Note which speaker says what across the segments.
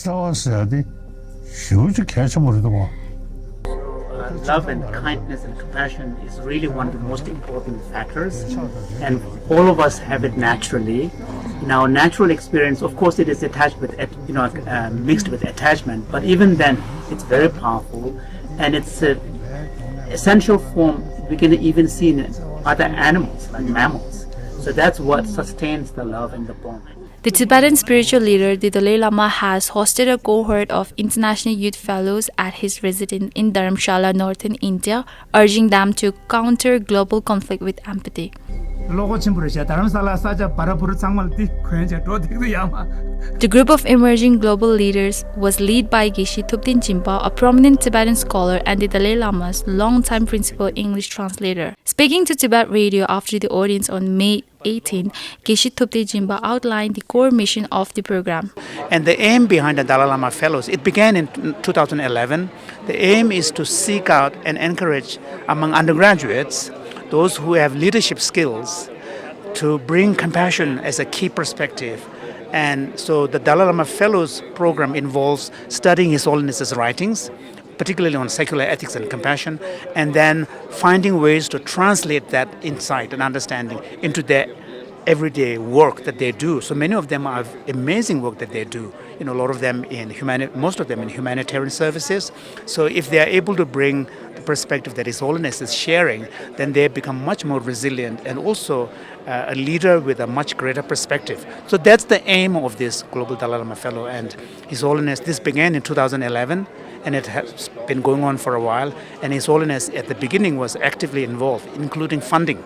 Speaker 1: Love and kindness and compassion is really one of the most important factors, and all of us have it naturally. In our natural experience, of course, it is attached with, mixed with attachment, but even then, it's very powerful, and it's an essential form we can even see in other animals, like mammals. So that's what sustains the love and the bond.
Speaker 2: The Tibetan spiritual leader, the Dalai Lama, has hosted a cohort of international youth fellows at his residence in Dharamshala, northern India, urging them to counter global conflict with empathy. The group of emerging global leaders was led by Geshe Thupten Jinpa, a prominent Tibetan scholar and the Dalai Lama's longtime principal English translator. Speaking to Tibet Radio after the audience on May 18, Geshe Thupten Jinpa outlined the core mission of the program.
Speaker 1: And the aim behind the Dalai Lama Fellows, it began in 2011. The aim is to seek out and encourage among undergraduates those who have leadership skills to bring compassion as a key perspective. And so the Dalai Lama Fellows program involves studying His Holiness's writings, particularly on secular ethics and compassion, and then finding ways to translate that insight and understanding into their everyday work that they do. So many of them have amazing work that they do. A lot of them most of them in humanitarian services. So if they are able to bring the perspective that His Holiness is sharing, then they become much more resilient and also a leader with a much greater perspective. So that's the aim of this Global Dalai Lama Fellow. And His Holiness, this began in 2011, and it has been going on for a while. And His Holiness at the beginning was actively involved, including funding.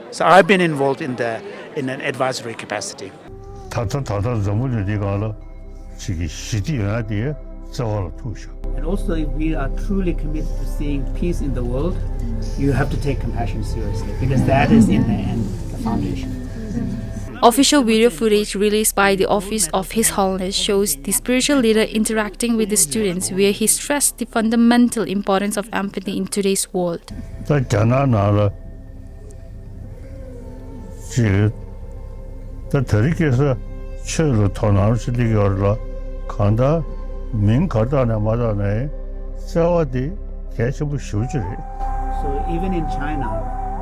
Speaker 1: So I've been involved in an advisory capacity. And also, if we are truly committed to seeing peace in the world, you have to take compassion seriously, because that is in the end the foundation.
Speaker 2: Official video footage released by the Office of His Holiness shows the spiritual leader interacting with the students, where he stressed the fundamental importance of empathy in today's world.
Speaker 3: So
Speaker 1: even in China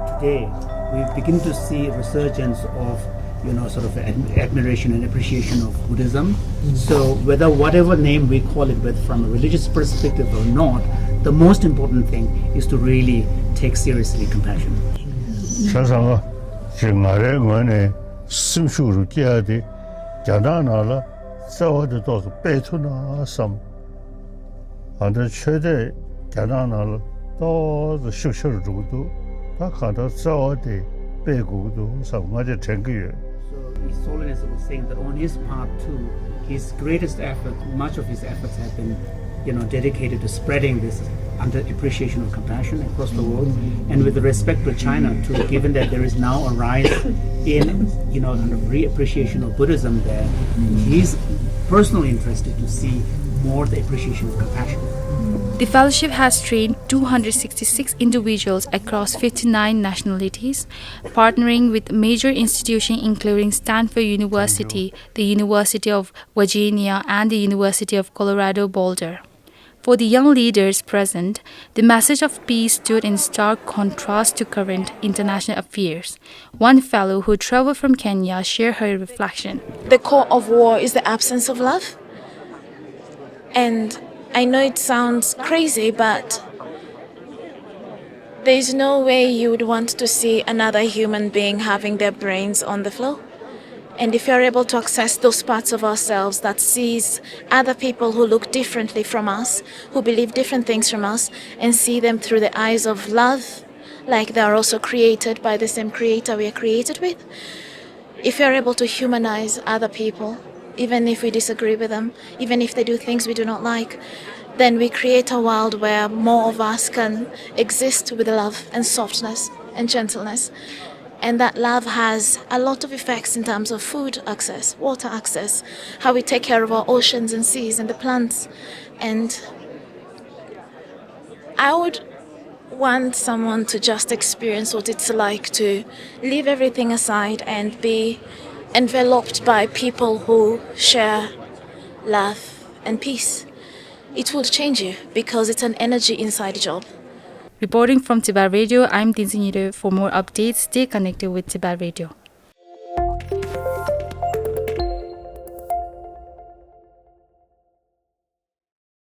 Speaker 1: today, we begin to see a resurgence of sort of admiration and appreciation of Buddhism. So whatever name we call it, whether from a religious perspective or not, the most important thing is to really take seriously compassion. His Holiness was saying that on his part too, his greatest effort, much of his efforts have been, dedicated to spreading this appreciation of compassion across the world. And with respect to China too, given that there is now a rise in, re-appreciation of Buddhism there, he's personally interested to see more the appreciation of compassion.
Speaker 2: The fellowship has trained 266 individuals across 59 nationalities, partnering with major institutions including Stanford University, the University of Virginia, and the University of Colorado Boulder. For the young leaders present, the message of peace stood in stark contrast to current international affairs. One fellow who traveled from Kenya shared her reflection.
Speaker 4: The core of war is the absence of love. And I know it sounds crazy, but there's no way you would want to see another human being having their brains on the floor. And if you're able to access those parts of ourselves that sees other people who look differently from us, who believe different things from us, and see them through the eyes of love, like they are also created by the same creator we are created with, if you're able to humanize other people, even if we disagree with them, even if they do things we do not like, then we create a world where more of us can exist with love and softness and gentleness. And that love has a lot of effects in terms of food access, water access, how we take care of our oceans and seas and the plants. And I would want someone to just experience what it's like to leave everything aside and be enveloped by people who share love and peace. It will change you because it's an energy inside job.
Speaker 2: Reporting from Tibet Radio, I'm Tinsin Yiro. For more updates, stay connected with Tibet Radio.